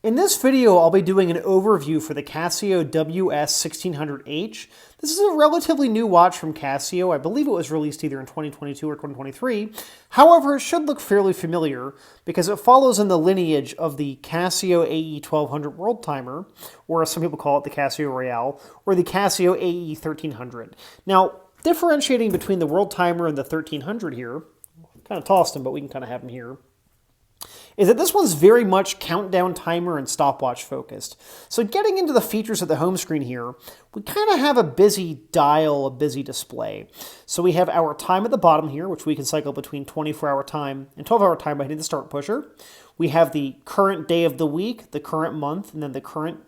In this video, I'll be doing an overview for the Casio WS1600H. This is a relatively new watch from Casio. I believe it was released either in 2022 or 2023. However, it should look fairly familiar because it follows in the lineage of the Casio AE1200 World Timer, or as some people call it, the Casio Royale, or the Casio AE1300. Now, differentiating between the World Timer and the 1300 here, kind of tossed them, but we can kind of have them here, is that this one's very much countdown timer and stopwatch focused. So getting into the features of the home screen here, we kind of have a busy dial, a busy display. So we have our time at the bottom here, which we can cycle between 24-hour time and 12-hour time by hitting the start pusher. We have the current day of the week, the current month, and then the current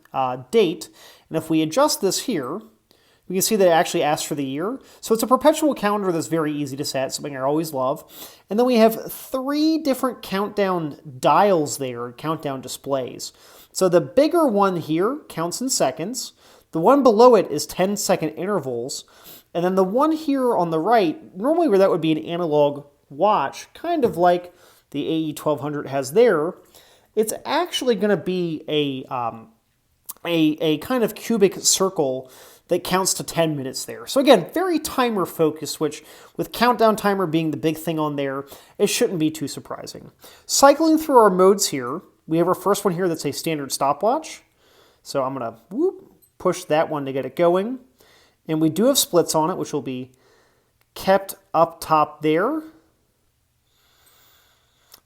date. And if we adjust this here, we can see that it actually asks for the year. So it's a perpetual calendar that's very easy to set, something I always love. And then we have 3 different countdown dials there, countdown displays. So the bigger one here counts in seconds. The one below it is 10-second intervals. And then the one here on the right, normally where that would be an analog watch, kind of like the AE1200 has there, it's actually going to be a kind of cubic circle that counts to 10 minutes there. So again, very timer focused, which with countdown timer being the big thing on there, it shouldn't be too surprising. Cycling through our modes here, we have our first one here that's a standard stopwatch. So I'm gonna push that one to get it going. And we do have splits on it, which will be kept up top there. You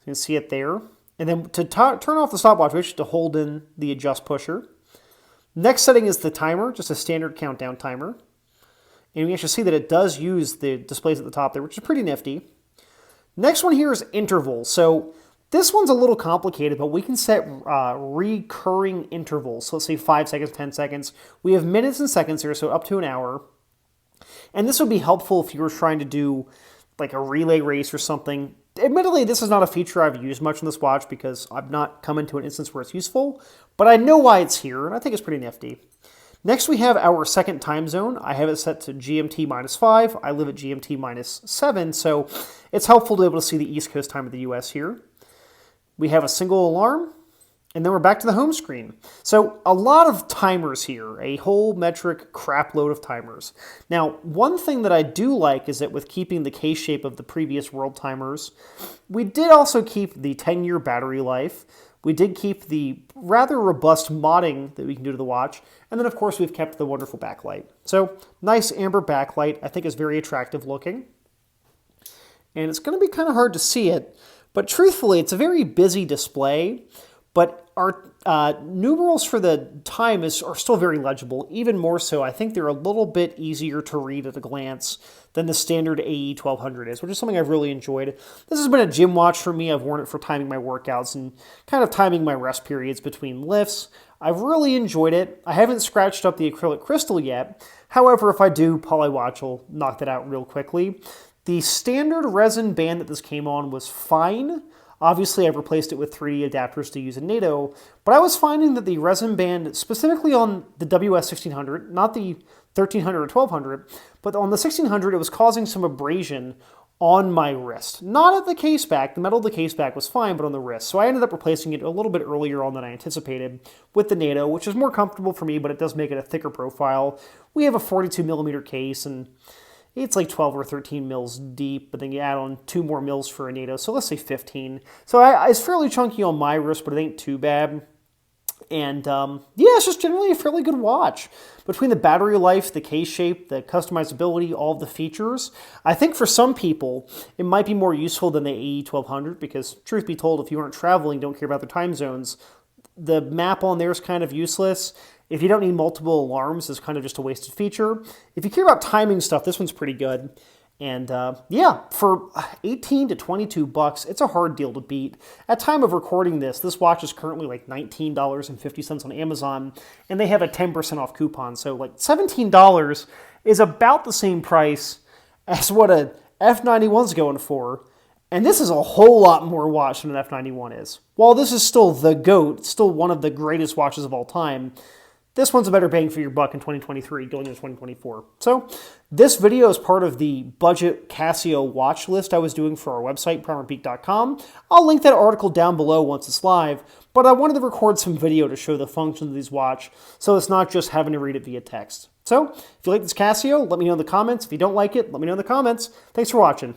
can see it there. And then to turn off the stopwatch, we have to hold in the adjust pusher. Next setting is the timer, just a standard countdown timer. And we actually see that it does use the displays at the top there, which is pretty nifty. Next one here is intervals. So this one's a little complicated, but we can set recurring intervals. So let's say 5 seconds, 10 seconds. We have minutes and seconds here, so up to an hour. And this would be helpful if you were trying to do like a relay race or something. Admittedly, this is not a feature I've used much on this watch because I've not come into an instance where it's useful, but I know why it's here, and I think it's pretty nifty. Next, we have our second time zone. I have it set to GMT -5. I live at GMT -7, so it's helpful to be able to see the East Coast time of the US here. We have a single alarm, and then we're back to the home screen. So a lot of timers here, a whole metric crap load of timers. Now, one thing that I do like is that with keeping the case shape of the previous world timers, we did also keep the 10-year battery life. We did keep the rather robust modding that we can do to the watch. And then, of course, we've kept the wonderful backlight. So nice amber backlight, I think is very attractive looking. And it's going to be kind of hard to see it, but truthfully, it's a very busy display. But our numerals for the time are still very legible, even more so. I think they're a little bit easier to read at a glance than the standard AE1200 is, which is something I've really enjoyed. This has been a gym watch for me. I've worn it for timing my workouts and kind of timing my rest periods between lifts. I've really enjoyed it. I haven't scratched up the acrylic crystal yet. However, if I do, Polywatch will knock that out real quickly. The standard resin band that this came on was fine. Obviously, I've replaced it with 3D adapters to use in NATO, but I was finding that the resin band, specifically on the WS1600, not the 1300 or 1200, but on the 1600, it was causing some abrasion on my wrist. Not at the case back. The metal of the case back was fine, but on the wrist. So I ended up replacing it a little bit earlier on than I anticipated with the NATO, which is more comfortable for me, but it does make it a thicker profile. We have a 42 millimeter case, and it's like 12 or 13 mils deep, but then you add on 2 more mils for a NATO, so let's say 15. So it's fairly chunky on my wrist, but it ain't too bad. And yeah, it's just generally a fairly good watch. Between the battery life, the case shape, the customizability, all of the features, I think for some people, it might be more useful than the AE1200 because, truth be told, if you aren't traveling, don't care about the time zones, the map on there is kind of useless. If you don't need multiple alarms, it's kind of just a wasted feature. If you care about timing stuff, this one's pretty good. And yeah, for 18 to 22 bucks, it's a hard deal to beat. At time of recording this watch is currently like $19.50 on Amazon, and they have a 10% off coupon. So like $17 is about the same price as what a F91's going for. And this is a whole lot more watch than an F91 is. While this is still the GOAT, still one of the greatest watches of all time, this one's a better bang for your buck in 2023 going into 2024. So this video is part of the budget Casio watch list I was doing for our website, primerpeak.com. I'll link that article down below once it's live, but I wanted to record some video to show the functions of these watch, so it's not just having to read it via text. So if you like this Casio, let me know in the comments. If you don't like it, let me know in the comments. Thanks for watching.